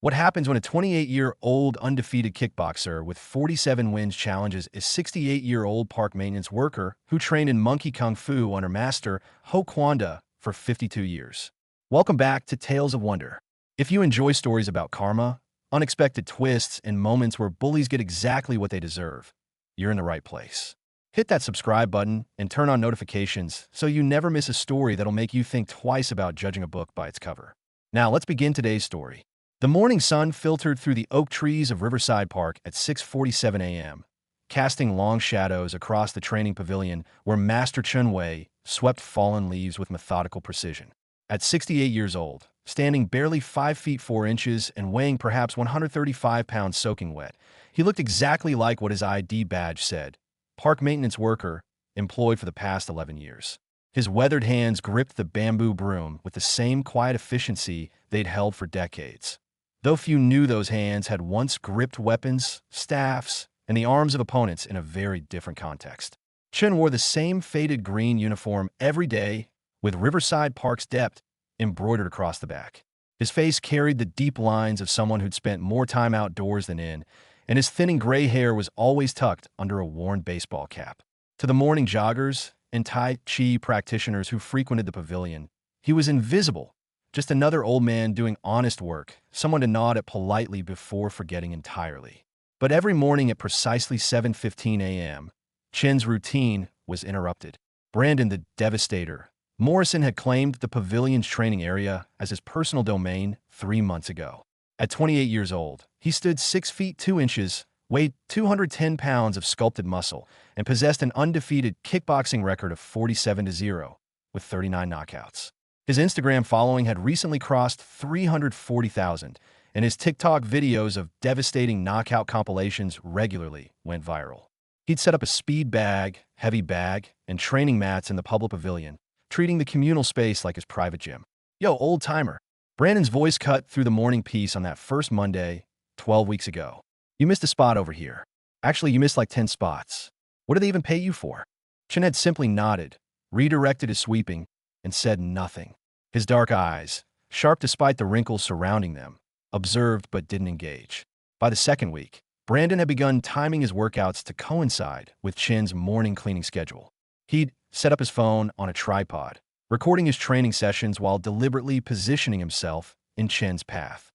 What happens when a 28-year-old undefeated kickboxer with 47 wins challenges a 68-year-old park maintenance worker who trained in monkey kung fu under master Ho Kwanda for 52 years? Welcome back to Tales of Wonder. If you enjoy stories about karma, unexpected twists, and moments where bullies get exactly what they deserve, you're in the right place. Hit that subscribe button and turn on notifications so you never miss a story that'll make you think twice about judging a book by its cover. Now, let's begin today's story. The morning sun filtered through the oak trees of Riverside Park at 6:47 a.m., casting long shadows across the training pavilion where Master Chen Wei swept fallen leaves with methodical precision. At 68 years old, standing barely 5 feet 4 inches and weighing perhaps 135 pounds soaking wet, he looked exactly like what his ID badge said: park maintenance worker, employed for the past 11 years. His weathered hands gripped the bamboo broom with the same quiet efficiency they'd held for decades. Though few knew those hands had once gripped weapons, staffs, and the arms of opponents in a very different context. Chen wore the same faded green uniform every day, with Riverside Park's depth embroidered across the back. His face carried the deep lines of someone who'd spent more time outdoors than in, and his thinning gray hair was always tucked under a worn baseball cap. To the morning joggers and Tai Chi practitioners who frequented the pavilion, he was invisible. Just another old man doing honest work, someone to nod at politely before forgetting entirely. But every morning at precisely 7:15 a.m., Chen's routine was interrupted. Brandon the Devastator, Morrison, had claimed the pavilion's training area as his personal domain 3 months ago. At 28 years old, he stood 6 feet 2 inches, weighed 210 pounds of sculpted muscle, and possessed an undefeated kickboxing record of 47-0, with 39 knockouts. His Instagram following had recently crossed 340,000, and his TikTok videos of devastating knockout compilations regularly went viral. He'd set up a speed bag, heavy bag, and training mats in the public pavilion, treating the communal space like his private gym. "Yo, old-timer." Brandon's voice cut through the morning peace on that first Monday, 12 weeks ago. "You missed a spot over here. Actually, you missed like 10 spots. What do they even pay you for?" Chen had simply nodded, redirected his sweeping, and said nothing. His dark eyes, sharp despite the wrinkles surrounding them, observed but didn't engage. By the second week, Brandon had begun timing his workouts to coincide with Chen's morning cleaning schedule. He'd set up his phone on a tripod, recording his training sessions while deliberately positioning himself in Chen's path.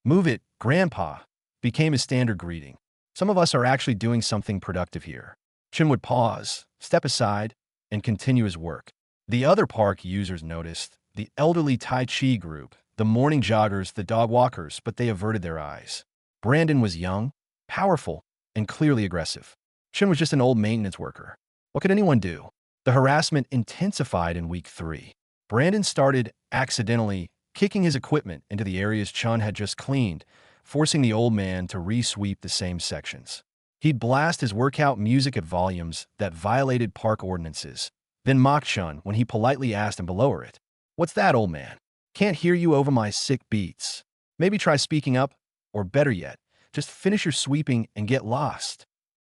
"Move it, Grandpa," became his standard greeting. "Some of us are actually doing something productive here." Chen would pause, step aside, and continue his work. The other park users noticed: the elderly Tai Chi group, the morning joggers, the dog walkers, but they averted their eyes. Brandon was young, powerful, and clearly aggressive. Chen was just an old maintenance worker. What could anyone do? The harassment intensified in week 3. Brandon started accidentally kicking his equipment into the areas Chen had just cleaned, forcing the old man to re-sweep the same sections. He'd blast his workout music at volumes that violated park ordinances, then mock Chen when he politely asked him to lower it. "What's that, old man? Can't hear you over my sick beats. Maybe try speaking up, or better yet, just finish your sweeping and get lost."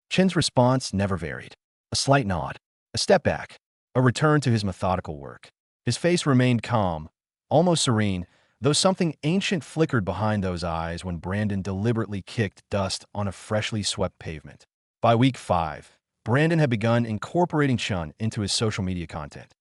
Chen's response never varied. A slight nod, a step back, a return to his methodical work. His face remained calm, almost serene, though something ancient flickered behind those eyes when Brandon deliberately kicked dust on a freshly swept pavement. By week 5, Brandon had begun incorporating Chen into his social media content.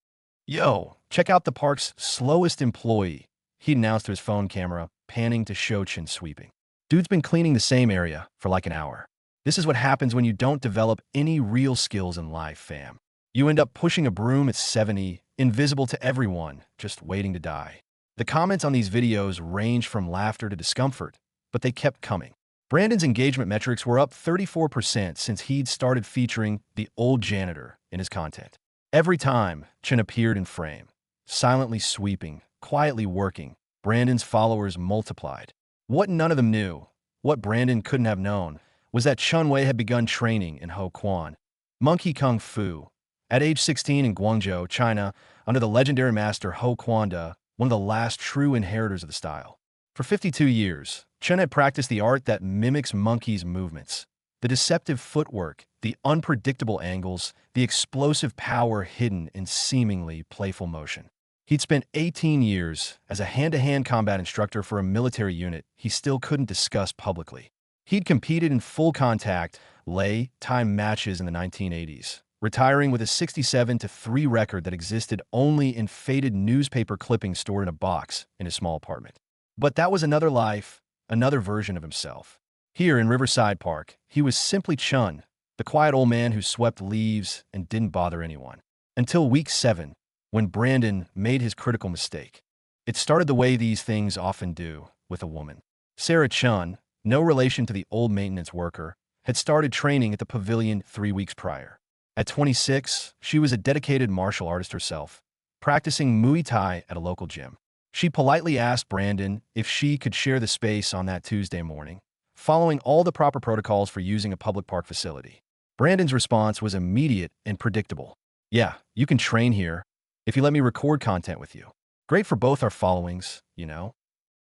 "Yo, check out the park's slowest employee," he announced to his phone camera, panning to show Chen sweeping. "Dude's been cleaning the same area for like an hour." This is what happens when you don't develop any real skills in life, fam. You end up pushing a broom at 70, invisible to everyone, just waiting to die. The comments on these videos ranged from laughter to discomfort, but they kept coming. Brandon's engagement metrics were up 34% since he'd started featuring the old janitor in his content. Every time Chen appeared in frame, silently sweeping, quietly working, Brandon's followers multiplied. What none of them knew, what Brandon couldn't have known, was that Chen Wei had begun training in Ho Kwanda monkey kung fu at age 16 in Guangzhou, China, under the legendary master Ho Kwanda, one of the last true inheritors of the style. For 52 years, Chen had practiced the art that mimics monkeys' movements: the deceptive footwork, the unpredictable angles, the explosive power hidden in seemingly playful motion. He'd spent 18 years as a hand-to-hand combat instructor for a military unit he still couldn't discuss publicly. He'd competed in full-contact, lay-time matches in the 1980s, retiring with a 67-3 record that existed only in faded newspaper clippings stored in a box in his small apartment. But that was another life, another version of himself. Here in Riverside Park, he was simply Chen, the quiet old man who swept leaves and didn't bother anyone. Until week 7, when Brandon made his critical mistake. It started the way these things often do with a woman. Sarah Chen, no relation to the old maintenance worker, had started training at the pavilion 3 weeks prior. At 26, she was a dedicated martial artist herself, practicing Muay Thai at a local gym. She politely asked Brandon if she could share the space on that Tuesday morning, following all the proper protocols for using a public park facility. Brandon's response was immediate and predictable. "Yeah, you can train here, if you let me record content with you. Great for both our followings, you know."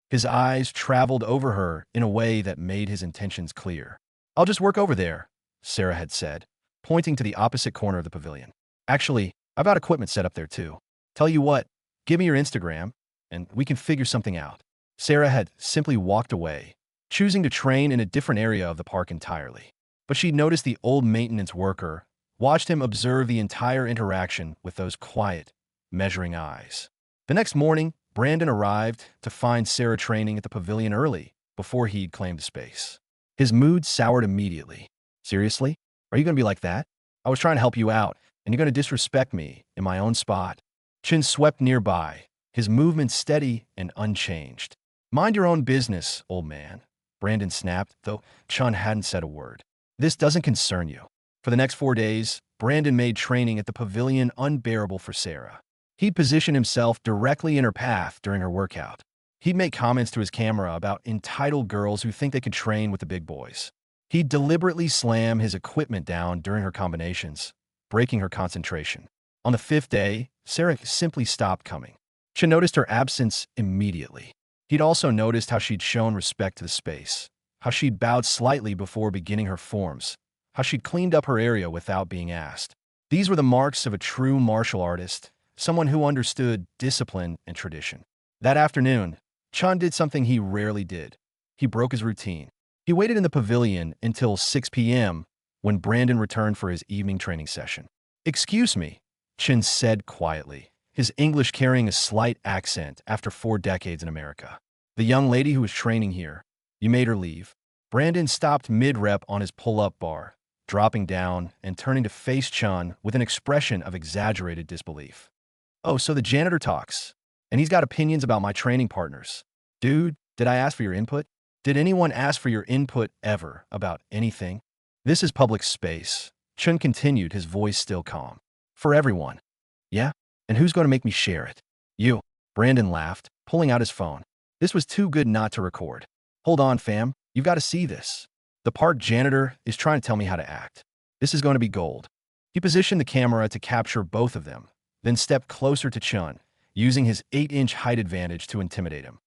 His eyes traveled over her in a way that made his intentions clear. "I'll just work over there," Sarah had said, pointing to the opposite corner of the pavilion. "Actually, I've got equipment set up there too. Tell you what, give me your Instagram, and we can figure something out." Sarah had simply walked away, choosing to train in a different area of the park entirely. But she'd noticed the old maintenance worker, watched him observe the entire interaction with those quiet, measuring eyes. The next morning, Brandon arrived to find Sarah training at the pavilion early, before he'd claimed the space. His mood soured immediately. "Seriously? Are you going to be like that? I was trying to help you out, and you're going to disrespect me in my own spot." Chen swept nearby, his movement steady and unchanged. "Mind your own business, old man," Brandon snapped, though Chen hadn't said a word. "This doesn't concern you." For the next 4 days, Brandon made training at the pavilion unbearable for Sarah. He'd position himself directly in her path during her workout. He'd make comments to his camera about entitled girls who think they can train with the big boys. He'd deliberately slam his equipment down during her combinations, breaking her concentration. On the 5th day, Sarah simply stopped coming. She noticed her absence immediately. He'd also noticed how she'd shown respect to the space, how she'd bowed slightly before beginning her forms, how she'd cleaned up her area without being asked. These were the marks of a true martial artist, someone who understood discipline and tradition. That afternoon, Chen did something he rarely did. He broke his routine. He waited in the pavilion until 6 p.m. when Brandon returned for his evening training session. "Excuse me," Chen said quietly, his English carrying a slight accent after 4 decades in America. "The young lady who was training here, you made her leave." Brandon stopped mid-rep on his pull-up bar, dropping down and turning to face Chen with an expression of exaggerated disbelief. "Oh, so the janitor talks, and he's got opinions about my training partners. Dude, did I ask for your input? Did anyone ask for your input ever about anything? This is public space," Chen continued, his voice still calm. "For everyone." "Yeah? And who's going to make me share it?" "You." Brandon laughed, pulling out his phone. This was too good not to record. "Hold on, fam. You've got to see this. The park janitor is trying to tell me how to act. This is going to be gold." He positioned the camera to capture both of them, then stepped closer to Chen, using his 8-inch height advantage to intimidate him.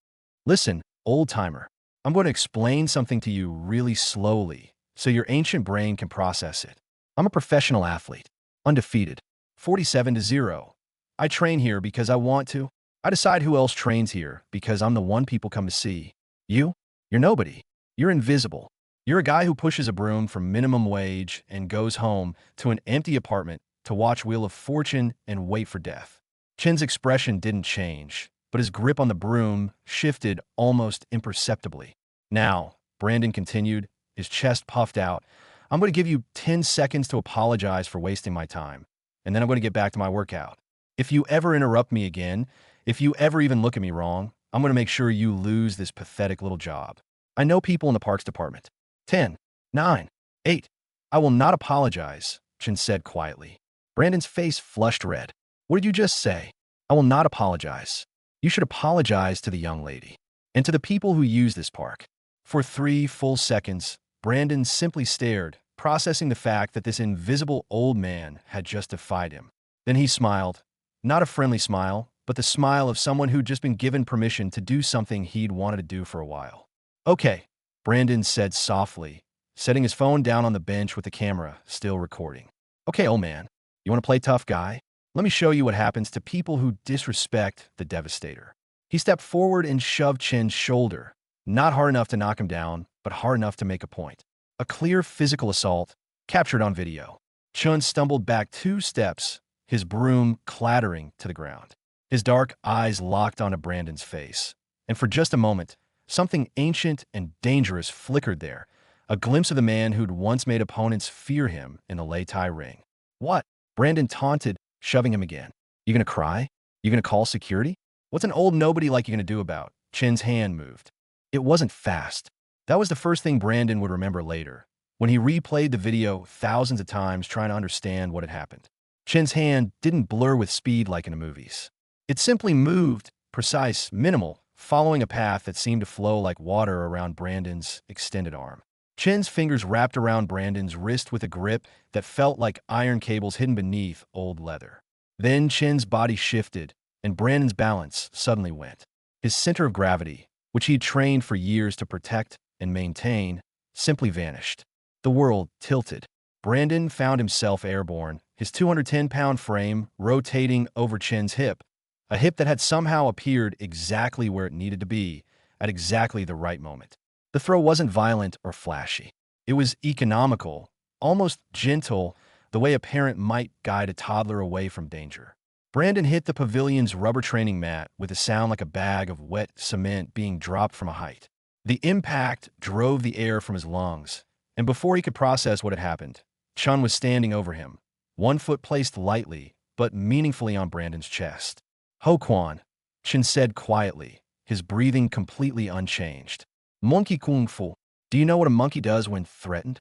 "Listen, old-timer, I'm going to explain something to you really slowly so your ancient brain can process it. I'm a professional athlete, undefeated, 47-0. I train here because I want to. I decide who else trains here because I'm the one people come to see. You're nobody. You're invisible. You're a guy who pushes a broom for minimum wage and goes home to an empty apartment to watch Wheel of Fortune and wait for death." Chen's expression didn't change, but his grip on the broom shifted almost imperceptibly. "Now," Brandon continued, his chest puffed out, "I'm going to give you 10 seconds to apologize for wasting my time, and then I'm going to get back to my workout. If you ever interrupt me again, if you ever even look at me wrong, I'm going to make sure you lose this pathetic little job. I know people in the parks department." 10, 9, 8. "I will not apologize," Chen said quietly. Brandon's face flushed red. "What did you just say?" "I will not apologize. You should apologize to the young lady and to the people who use this park." For 3 full seconds, Brandon simply stared, processing the fact that this invisible old man had just defied him. Then he smiled. Not a friendly smile, but the smile of someone who'd just been given permission to do something he'd wanted to do for a while. "Okay," Brandon said softly, setting his phone down on the bench with the camera still recording. "Okay, old man, you want to play tough guy? Let me show you what happens to people who disrespect the Devastator. He stepped forward and shoved Chen's shoulder, not hard enough to knock him down, but hard enough to make a point. A clear physical assault, captured on video. Chen stumbled back 2 steps, his broom clattering to the ground. His dark eyes locked onto Brandon's face. And for just a moment, something ancient and dangerous flickered there, a glimpse of the man who'd once made opponents fear him in the Lei Tai ring. What? Brandon taunted, shoving him again. You gonna cry? You gonna call security? What's an old nobody like you gonna do about? Chen's hand moved. It wasn't fast. That was the first thing Brandon would remember later, when he replayed the video thousands of times trying to understand what had happened. Chen's hand didn't blur with speed like in the movies. It simply moved, precise, minimal, following a path that seemed to flow like water around Brandon's extended arm. Chen's fingers wrapped around Brandon's wrist with a grip that felt like iron cables hidden beneath old leather. Then Chen's body shifted, and Brandon's balance suddenly went. His center of gravity, which he'd trained for years to protect and maintain, simply vanished. The world tilted. Brandon found himself airborne, his 210-pound frame rotating over Chen's hip, a hip that had somehow appeared exactly where it needed to be, at exactly the right moment. The throw wasn't violent or flashy. It was economical, almost gentle, the way a parent might guide a toddler away from danger. Brandon hit the pavilion's rubber training mat with a sound like a bag of wet cement being dropped from a height. The impact drove the air from his lungs, and before he could process what had happened, Chen was standing over him, one foot placed lightly but meaningfully on Brandon's chest. Ho Quan, Chen said quietly, his breathing completely unchanged. Monkey Kung Fu. Do you know what a monkey does when threatened?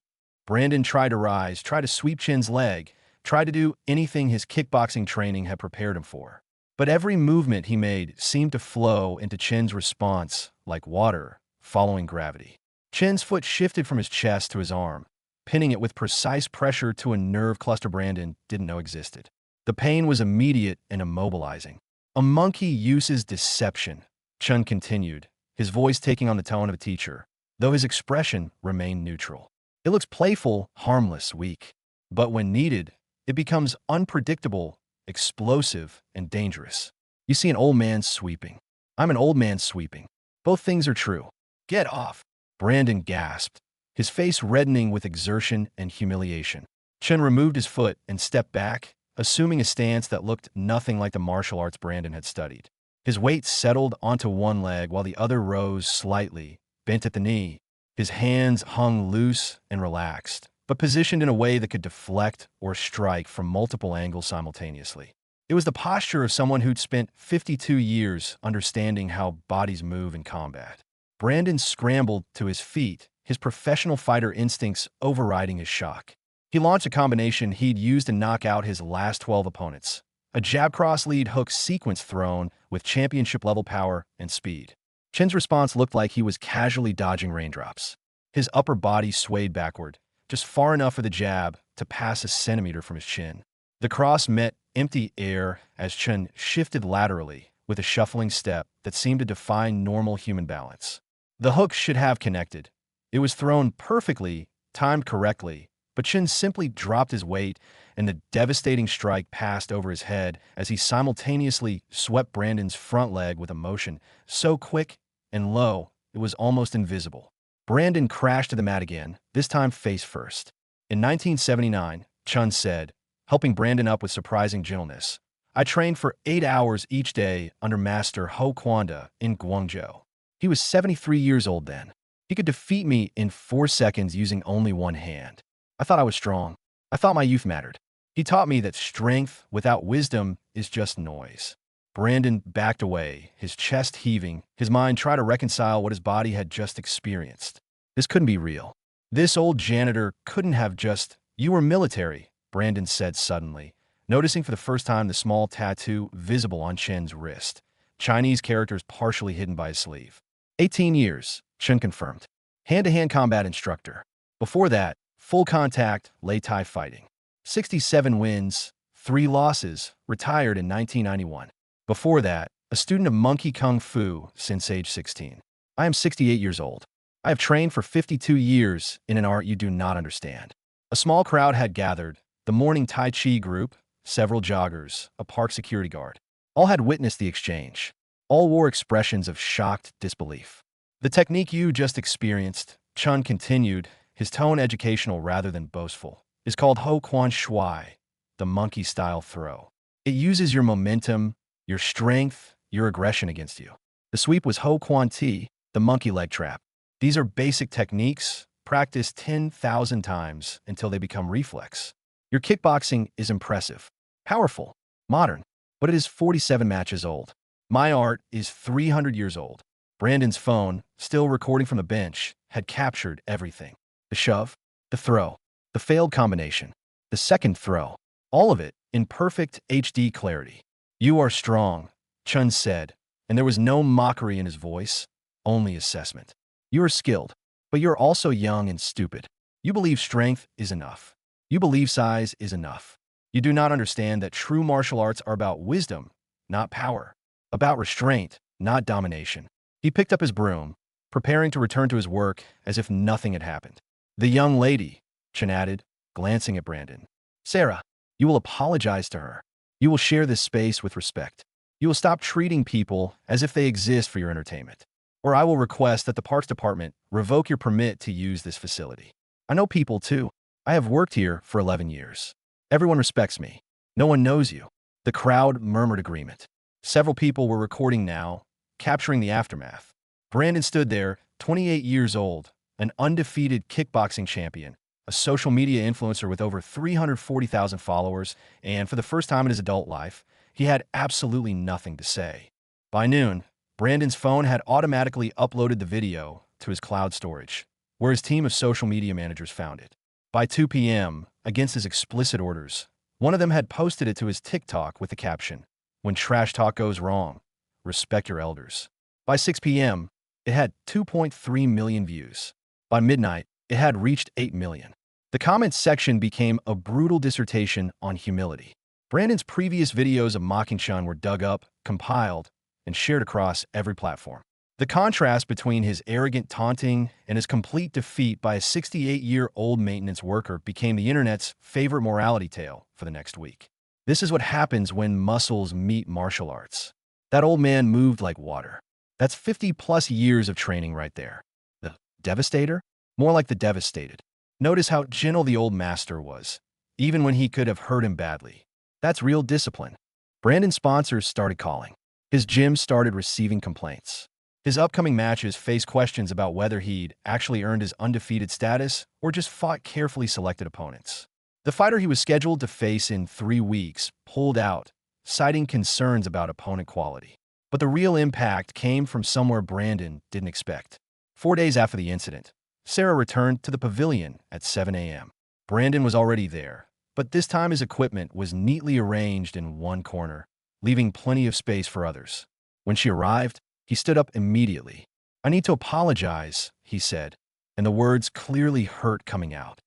Brandon tried to rise, tried to sweep Chen's leg, tried to do anything his kickboxing training had prepared him for. But every movement he made seemed to flow into Chen's response like water following gravity. Chen's foot shifted from his chest to his arm, pinning it with precise pressure to a nerve cluster Brandon didn't know existed. The pain was immediate and immobilizing. A monkey uses deception, Chen continued, his voice taking on the tone of a teacher, though his expression remained neutral. It looks playful, harmless, weak. But when needed, it becomes unpredictable, explosive, and dangerous. You see an old man sweeping. I'm an old man sweeping. Both things are true. Get off. Brandon gasped, his face reddening with exertion and humiliation. Chen removed his foot and stepped back, assuming a stance that looked nothing like the martial arts Brandon had studied. His weight settled onto one leg while the other rose slightly, bent at the knee. His hands hung loose and relaxed, but positioned in a way that could deflect or strike from multiple angles simultaneously. It was the posture of someone who'd spent 52 years understanding how bodies move in combat. Brandon scrambled to his feet, his professional fighter instincts overriding his shock. He launched a combination he'd used to knock out his last 12 opponents, a jab-cross lead hook sequence thrown with championship-level power and speed. Chen's response looked like he was casually dodging raindrops. His upper body swayed backward, just far enough for the jab to pass a centimeter from his chin. The cross met empty air as Chen shifted laterally with a shuffling step that seemed to defy normal human balance. The hook should have connected. It was thrown perfectly, timed correctly, but Chen simply dropped his weight, and the devastating strike passed over his head as he simultaneously swept Brandon's front leg with a motion so quick and low it was almost invisible. Brandon crashed to the mat again, this time face first. In 1979, Chen said, helping Brandon up with surprising gentleness, I trained for 8 hours each day under Master Ho Kwanda in Guangzhou. He was 73 years old then. He could defeat me in 4 seconds using only one hand. I thought I was strong. I thought my youth mattered. He taught me that strength without wisdom is just noise. Brandon backed away, his chest heaving, his mind trying to reconcile what his body had just experienced. This couldn't be real. This old janitor couldn't have just... You were military, Brandon said suddenly, noticing for the first time the small tattoo visible on Chen's wrist, Chinese characters partially hidden by his sleeve. 18 years, Chen confirmed. Hand-to-hand combat instructor. Before that, full contact, Lei Tai fighting. 67 wins, 3 losses, retired in 1991. Before that, a student of monkey kung fu since age 16. I am 68 years old. I have trained for 52 years in an art you do not understand. A small crowd had gathered, the morning Tai Chi group, several joggers, a park security guard. All had witnessed the exchange. All wore expressions of shocked disbelief. The technique you just experienced, Chen continued, his tone educational rather than boastful, is called Ho Quan Shui, the monkey-style throw. It uses your momentum, your strength, your aggression against you. The sweep was Ho Quan Ti, the monkey leg trap. These are basic techniques, practiced 10,000 times until they become reflex. Your kickboxing is impressive, powerful, modern, but it is 47 matches old. My art is 300 years old. Brandon's phone, still recording from the bench, had captured everything. The shove, the throw, the failed combination, the second throw, all of it in perfect HD clarity. "You are strong," Chen said, and there was no mockery in his voice, only assessment. "You are skilled, but you're also young and stupid. You believe strength is enough. You believe size is enough. You do not understand that true martial arts are about wisdom, not power, about restraint, not domination." He picked up his broom, preparing to return to his work as if nothing had happened. "The young lady," Chen added, glancing at Brandon. "Sarah, you will apologize to her. You will share this space with respect. You will stop treating people as if they exist for your entertainment. Or I will request that the Parks Department revoke your permit to use this facility. I know people, too. I have worked here for 11 years. Everyone respects me. No one knows you." The crowd murmured agreement. Several people were recording now, capturing the aftermath. Brandon stood there, 28 years old, an undefeated kickboxing champion, a social media influencer with over 340,000 followers, and for the first time in his adult life, he had absolutely nothing to say. By noon, Brandon's phone had automatically uploaded the video to his cloud storage, where his team of social media managers found it. By 2 p.m., against his explicit orders, one of them had posted it to his TikTok with the caption, "When trash talk goes wrong, respect your elders." By 6 p.m., it had 2.3 million views. By midnight, it had reached 8 million. The comments section became a brutal dissertation on humility. Brandon's previous videos of mocking Chen were dug up, compiled, and shared across every platform. The contrast between his arrogant taunting and his complete defeat by a 68-year-old maintenance worker became the internet's favorite morality tale for the next week. This is what happens when muscles meet martial arts. That old man moved like water. That's 50-plus years of training right there. The Devastator? More like the Devastated. Notice how gentle the old master was, even when he could have hurt him badly. That's real discipline. Brandon's sponsors started calling. His gym started receiving complaints. His upcoming matches faced questions about whether he'd actually earned his undefeated status or just fought carefully selected opponents. The fighter he was scheduled to face in 3 weeks pulled out, citing concerns about opponent quality. But the real impact came from somewhere Brandon didn't expect. 4 days after the incident, Sarah returned to the pavilion at 7 a.m. Brandon was already there, but this time his equipment was neatly arranged in one corner, leaving plenty of space for others. When she arrived, he stood up immediately. "I need to apologize," he said, and the words clearly hurt coming out.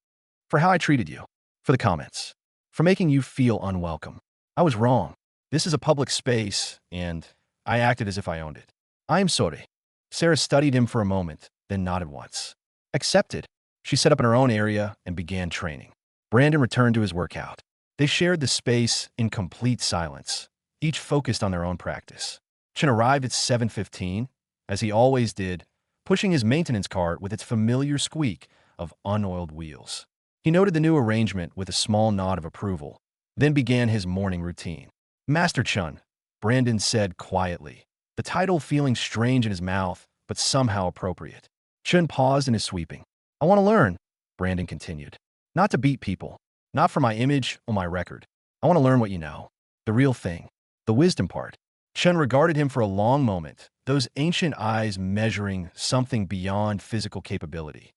"For how I treated you. For the comments. For making you feel unwelcome. I was wrong. This is a public space, and I acted as if I owned it. I am sorry." Sarah studied him for a moment, then nodded once. "Accepted." She set up in her own area and began training. Brandon returned to his workout. They shared the space in complete silence, each focused on their own practice. Chen arrived at 7:15, as he always did, pushing his maintenance cart with its familiar squeak of unoiled wheels. He noted the new arrangement with a small nod of approval, then began his morning routine. "Master Chen," Brandon said quietly, the title feeling strange in his mouth, but somehow appropriate. Chen paused in his sweeping. "I want to learn," Brandon continued. "Not to beat people, not for my image or my record. I want to learn what you know. The real thing. The wisdom part." Chen regarded him for a long moment, those ancient eyes measuring something beyond physical capability.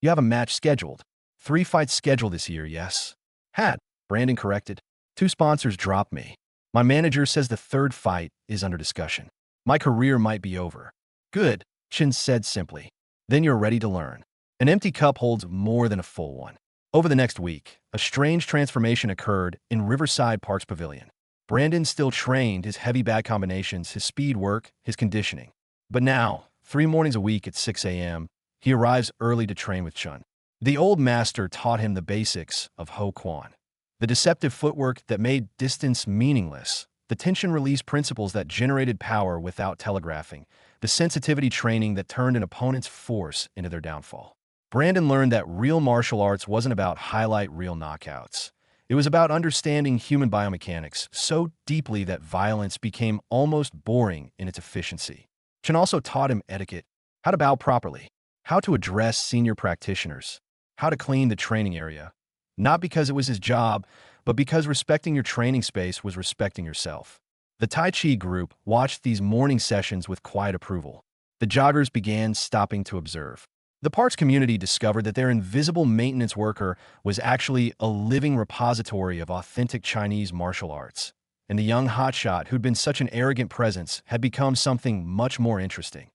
"You have a match scheduled. 3 fights scheduled this year, yes?" "Had," Brandon corrected. "2 sponsors dropped me. My manager says the 3rd fight is under discussion. My career might be over." "Good," Chen said simply. "Then you're ready to learn." An empty cup holds more than a full one. Over the next week, a strange transformation occurred in Riverside Park's pavilion. Brandon still trained his heavy bag combinations, his speed work, his conditioning. But now, 3 mornings a week at 6 a.m., he arrives early to train with Chen. The old master taught him the basics of Ho Quan, The deceptive footwork that made distance meaningless, the tension release principles that generated power without telegraphing, the sensitivity training that turned an opponent's force into their downfall. Brandon learned that real martial arts wasn't about highlight reel knockouts. It was about understanding human biomechanics so deeply that violence became almost boring in its efficiency. Chen also taught him etiquette, how to bow properly, how to address senior practitioners, how to clean the training area, not because it was his job, but because respecting your training space was respecting yourself. The Tai Chi group watched these morning sessions with quiet approval. The joggers began stopping to observe. The park's community discovered that their invisible maintenance worker was actually a living repository of authentic Chinese martial arts. And the young hotshot who'd been such an arrogant presence had become something much more interesting,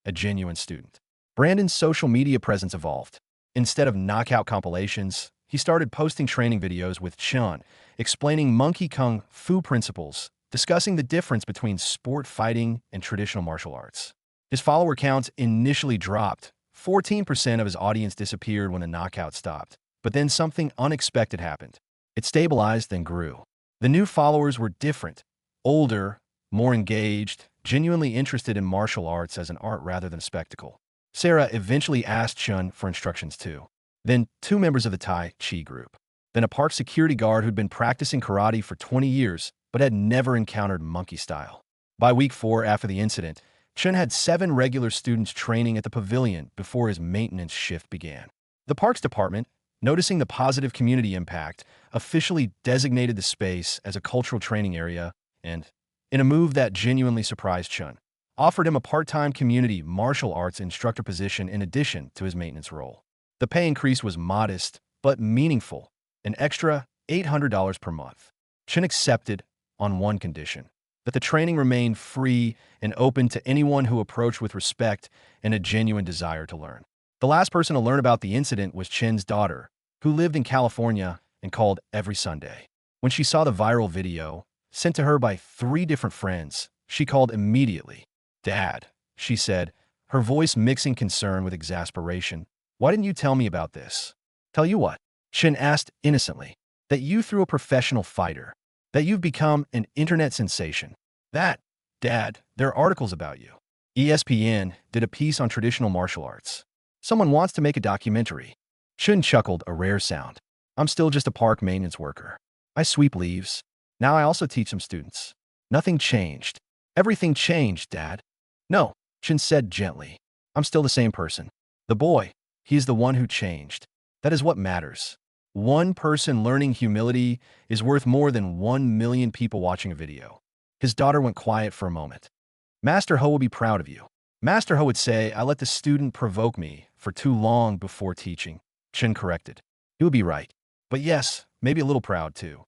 a genuine student. Brandon's social media presence evolved. Instead of knockout compilations, he started posting training videos with Chen, explaining monkey kung fu principles, discussing the difference between sport fighting and traditional martial arts. His follower counts initially dropped. 14% of his audience disappeared when the knockout stopped. But then something unexpected happened. It stabilized, then grew. The new followers were different, older, more engaged, genuinely interested in martial arts as an art rather than a spectacle. Sarah eventually asked Chen for instructions too. Then 2 members of the Tai Chi group. Then a park security guard who'd been practicing karate for 20 years but had never encountered monkey style. By week 4 after the incident, Chen had 7 regular students training at the pavilion before his maintenance shift began. The parks department, noticing the positive community impact, officially designated the space as a cultural training area and, in a move that genuinely surprised Chen, offered him a part-time community martial arts instructor position in addition to his maintenance role. The pay increase was modest but meaningful, an extra $800 per month. Chen accepted on one condition: that the training remained free and open to anyone who approached with respect and a genuine desire to learn. The last person to learn about the incident was Chen's daughter, who lived in California and called every Sunday. When she saw the viral video, sent to her by 3 different friends, she called immediately. "Dad," she said, her voice mixing concern with exasperation, "why didn't you tell me about this?" "Tell you what?" Chen asked innocently. "That you threw a professional fighter. That you've become an internet sensation. That, Dad, there are articles about you. ESPN did a piece on traditional martial arts. Someone wants to make a documentary." Chen chuckled, a rare sound. "I'm still just a park maintenance worker. I sweep leaves. Now I also teach some students. Nothing changed." "Everything changed, Dad." "No," Chen said gently. "I'm still the same person. The boy, he's the one who changed. That is what matters. One person learning humility is worth more than 1 million people watching a video." His daughter went quiet for a moment. "Master Ho will be proud of you." Master Ho would say, "I let the student provoke me for too long before teaching." Chen corrected. He would be right. But yes, maybe a little proud too.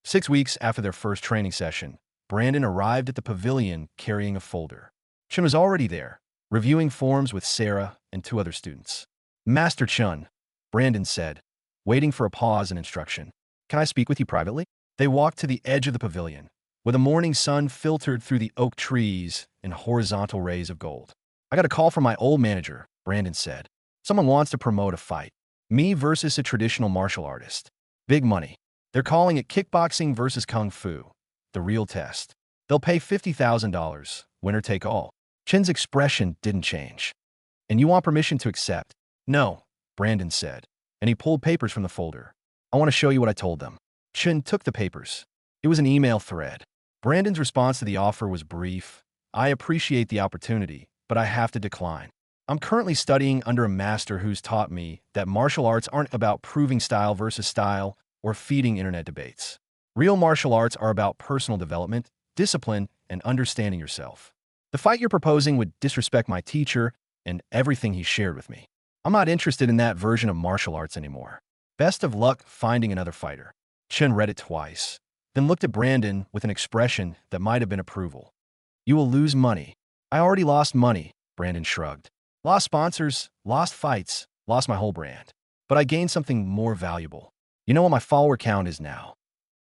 6 weeks after their first training session, Brandon arrived at the pavilion carrying a folder. Chen was already there, reviewing forms with Sarah and 2 other students. "Master Chen," Brandon said, waiting for a pause and instruction. "Can I speak with you privately?" They walked to the edge of the pavilion, where the morning sun filtered through the oak trees in horizontal rays of gold. "I got a call from my old manager," Brandon said. "Someone wants to promote a fight. Me versus a traditional martial artist. Big money. They're calling it kickboxing versus kung fu. The real test. They'll pay $50,000, winner take all." Chen's expression didn't change. "And you want permission to accept?" "No," Brandon said, and he pulled papers from the folder. "I want to show you what I told them." Chen took the papers. It was an email thread. Brandon's response to the offer was brief. "I appreciate the opportunity, but I have to decline. I'm currently studying under a master who's taught me that martial arts aren't about proving style versus style or feeding internet debates. Real martial arts are about personal development, discipline, and understanding yourself. The fight you're proposing would disrespect my teacher and everything he shared with me. I'm not interested in that version of martial arts anymore. Best of luck finding another fighter." Chen read it twice, then looked at Brandon with an expression that might have been approval. "You will lose money." "I already lost money," Brandon shrugged. "Lost sponsors, lost fights, lost my whole brand. But I gained something more valuable. You know what my follower count is now?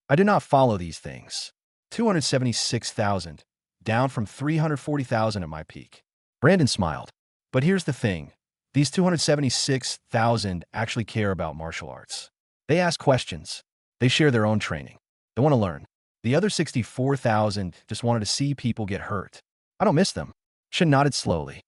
I do not follow these things. 276,000, down from 340,000 at my peak." Brandon smiled. "But here's the thing. These 276,000 actually care about martial arts. They ask questions. They share their own training. They want to learn. The other 64,000 just wanted to see people get hurt. I don't miss them. Chen nodded slowly.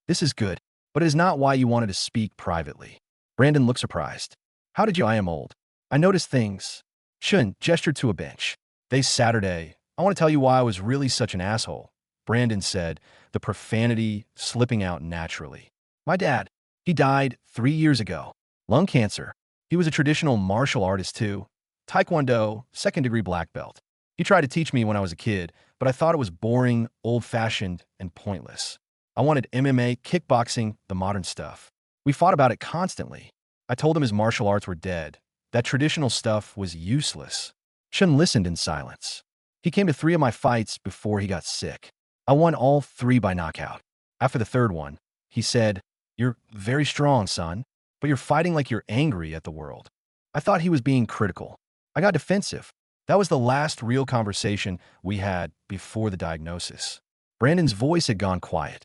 This is good, but it is not why you wanted to speak privately. Brandon looked surprised. How did you? I am old. I noticed things. Chen gestured to a bench. This Saturday, I want to tell you why I was really such an asshole, Brandon said, the profanity slipping out naturally. My dad, he died 3 years ago. Lung cancer. He was a traditional martial artist too. Taekwondo, second-degree black belt. He tried to teach me when I was a kid, but I thought it was boring, old-fashioned, and pointless. I wanted MMA, kickboxing, the modern stuff. We fought about it constantly. I told him his martial arts were dead. That traditional stuff was useless. Chen listened in silence. He came to 3 of my fights before he got sick. I won all 3 by knockout. After the 3rd one, he said, "You're very strong, son, but you're fighting like you're angry at the world." I thought he was being critical. I got defensive. That was the last real conversation we had before the diagnosis. Brandon's voice had gone quiet.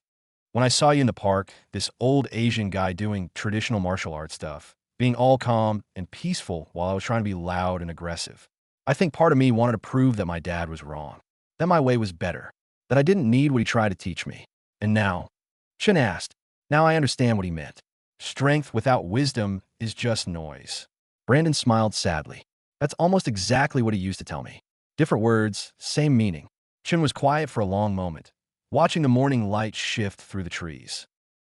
When I saw you in the park, this old Asian guy doing traditional martial arts stuff, being all calm and peaceful while I was trying to be loud and aggressive. I think part of me wanted to prove that my dad was wrong, that my way was better, that I didn't need what he tried to teach me. And now, Chen asked, now I understand what he meant. Strength without wisdom is just noise. Brandon smiled sadly. That's almost exactly what he used to tell me. Different words, same meaning. Chen was quiet for a long moment, watching the morning light shift through the trees.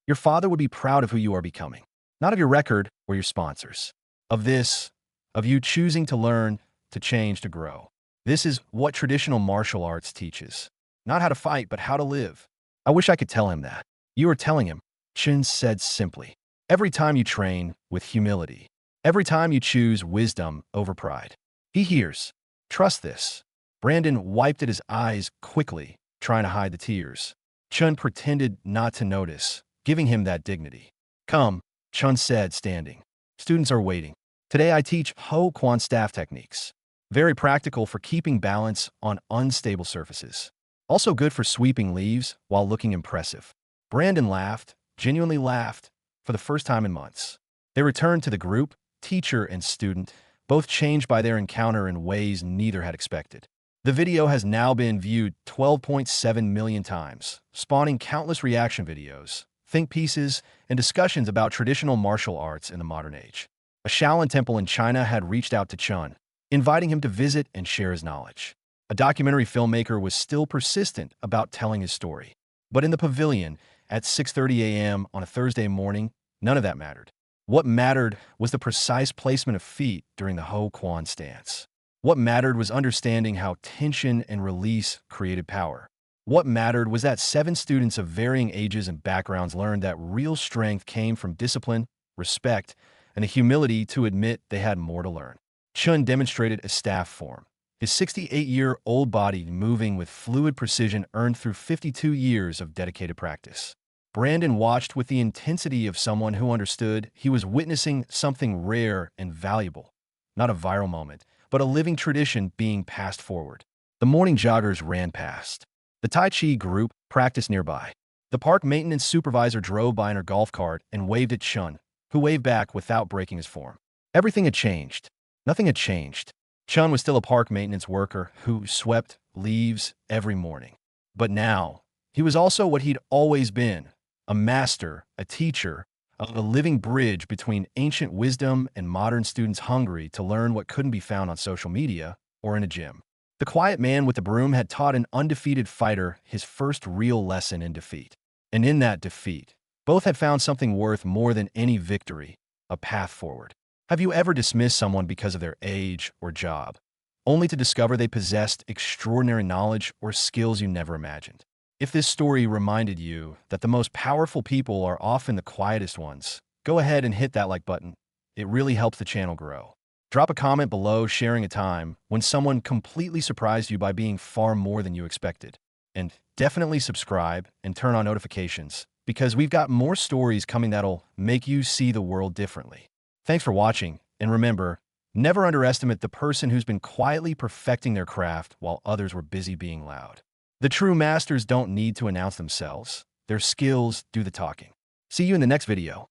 Your father would be proud of who you are becoming, not of your record or your sponsors. Of this, of you choosing to learn, to change, to grow. This is what traditional martial arts teaches. Not how to fight, but how to live. I wish I could tell him that. You are telling him, Chen said simply. Every time you train with humility, every time you choose wisdom over pride. He hears. Trust this. Brandon wiped at his eyes quickly, trying to hide the tears. Chen pretended not to notice, giving him that dignity. Come, Chen said, standing. Students are waiting. Today I teach Ho Quan staff techniques. Very practical for keeping balance on unstable surfaces. Also good for sweeping leaves while looking impressive. Brandon laughed, genuinely laughed, for the first time in months. They returned to the group, teacher and student, both changed by their encounter in ways neither had expected. The video has now been viewed 12.7 million times, spawning countless reaction videos, think pieces, and discussions about traditional martial arts in the modern age. A Shaolin temple in China had reached out to Chen, inviting him to visit and share his knowledge. A documentary filmmaker was still persistent about telling his story. But in the pavilion, at 6:30 a.m. on a Thursday morning, none of that mattered. What mattered was the precise placement of feet during the Ho Quan stance. What mattered was understanding how tension and release created power. What mattered was that 7 students of varying ages and backgrounds learned that real strength came from discipline, respect, and the humility to admit they had more to learn. Chen demonstrated a staff form, his 68-year-old body moving with fluid precision earned through 52 years of dedicated practice. Brandon watched with the intensity of someone who understood he was witnessing something rare and valuable. Not a viral moment, but a living tradition being passed forward. The morning joggers ran past. The Tai Chi group practiced nearby. The park maintenance supervisor drove by in her golf cart and waved at Chen, who waved back without breaking his form. Everything had changed. Nothing had changed. Chen was still a park maintenance worker who swept leaves every morning. But now, he was also what he'd always been, a master, a teacher, a living bridge between ancient wisdom and modern students hungry to learn what couldn't be found on social media or in a gym. The quiet man with the broom had taught an undefeated fighter his first real lesson in defeat. And in that defeat, both had found something worth more than any victory, a path forward. Have you ever dismissed someone because of their age or job, only to discover they possessed extraordinary knowledge or skills you never imagined? If this story reminded you that the most powerful people are often the quietest ones, go ahead and hit that like button. It really helps the channel grow. Drop a comment below sharing a time when someone completely surprised you by being far more than you expected. And definitely subscribe and turn on notifications, because we've got more stories coming that'll make you see the world differently. Thanks for watching, and remember, never underestimate the person who's been quietly perfecting their craft while others were busy being loud. The true masters don't need to announce themselves. Their skills do the talking. See you in the next video.